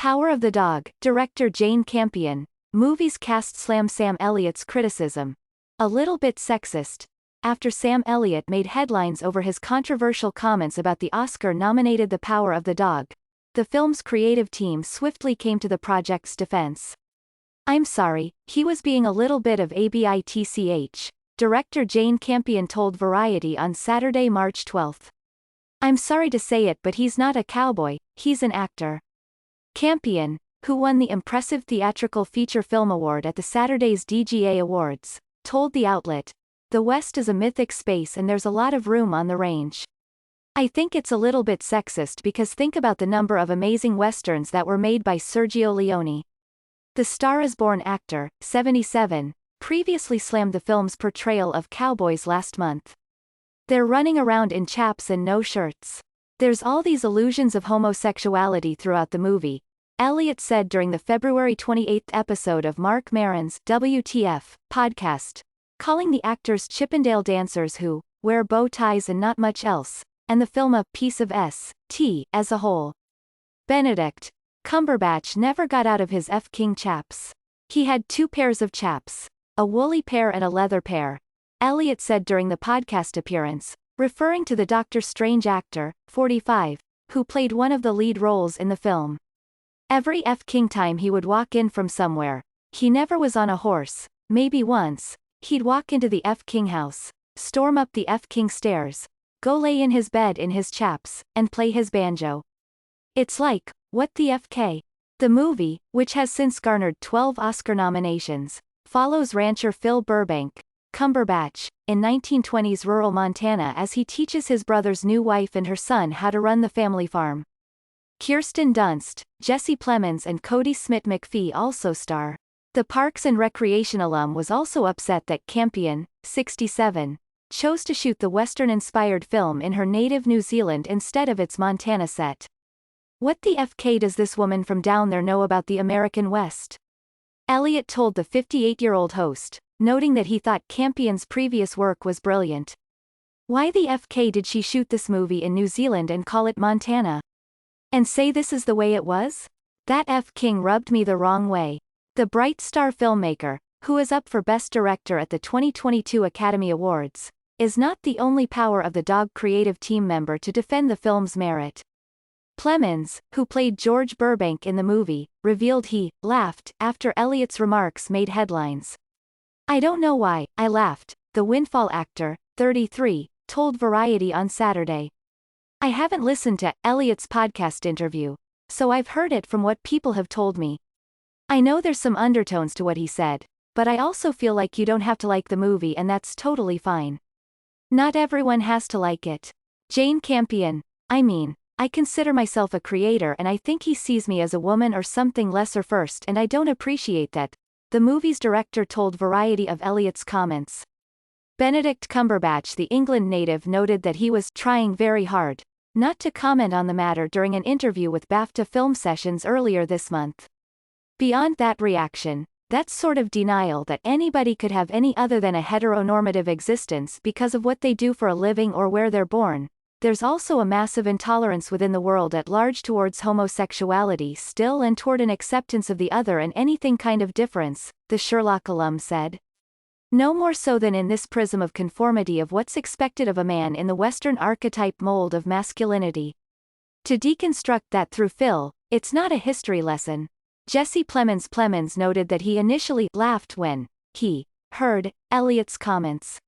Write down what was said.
Power of the Dog, director Jane Campion. Movie's cast slam Sam Elliott's criticism. A little bit sexist. After Sam Elliott made headlines over his controversial comments about the Oscar-nominated The Power of the Dog, the film's creative team swiftly came to the project's defense. "I'm sorry, he was being a little bit of a bitch," director Jane Campion told Variety on Saturday, March 12. "I'm sorry to say it, but he's not a cowboy, he's an actor." Campion, who won the Impressive Theatrical Feature Film Award at the Saturday's DGA Awards, told the outlet, "The West is a mythic space and there's a lot of room on the range. I think it's a little bit sexist because think about the number of amazing westerns that were made by Sergio Leone." The Star is Born actor, 77, previously slammed the film's portrayal of cowboys last month. "They're running around in chaps and no shirts. There's all these illusions of homosexuality throughout the movie," Elliott said during the February 28 episode of Marc Maron's WTF podcast, calling the actors Chippendale dancers who wear bow ties and not much else, and the film a piece of S.T. as a whole. Benedict Cumberbatch never got out of his F. King chaps. "He had two pairs of chaps, a woolly pair and a leather pair," Elliott said during the podcast appearance, referring to the Doctor Strange actor, 45, who played one of the lead roles in the film. "Every F. King time he would walk in from somewhere, he never was on a horse, maybe once, he'd walk into the F. King house, storm up the F. King stairs, go lay in his bed in his chaps, and play his banjo. It's like, what the FK?" The movie, which has since garnered 12 Oscar nominations, follows rancher Phil Burbank, Cumberbatch, in 1920s rural Montana as he teaches his brother's new wife and her son how to run the family farm. Kirsten Dunst, Jesse Plemons and Cody Smith-McPhee also star. The Parks and Recreation alum was also upset that Campion, 67, chose to shoot the Western-inspired film in her native New Zealand instead of its Montana set. "What the FK does this woman from down there know about the American West?" Elliott told the 58-year-old host, noting that he thought Campion's previous work was brilliant. "Why the FK did she shoot this movie in New Zealand and call it Montana? And say this is the way it was? That F. King rubbed me the wrong way." The Bright Star filmmaker, who is up for Best Director at the 2022 Academy Awards, is not the only Power of the Dog creative team member to defend the film's merit. Plemons, who played George Burbank in the movie, revealed he laughed after Elliott's remarks made headlines. "I don't know why, I laughed," the Windfall actor, 33, told Variety on Saturday. "I haven't listened to Elliott's podcast interview, so I've heard it from what people have told me. I know there's some undertones to what he said, but I also feel like you don't have to like the movie and that's totally fine. Not everyone has to like it." Jane Campion, I consider myself a creator and I think he sees me as a woman or something lesser first and I don't appreciate that," the movie's director told Variety of Elliott's comments. Benedict Cumberbatch, the England native, noted that he was trying very hard not to comment on the matter during an interview with BAFTA Film Sessions earlier this month. "Beyond that reaction, that's sort of denial that anybody could have any other than a heteronormative existence because of what they do for a living or where they're born. There's also a massive intolerance within the world at large towards homosexuality still and toward an acceptance of the other and anything kind of difference," the Sherlock alum said. "No more so than in this prism of conformity of what's expected of a man in the Western archetype mold of masculinity. To deconstruct that through Phil, it's not a history lesson." Jesse Plemons noted that he initially laughed when he heard Elliott's comments.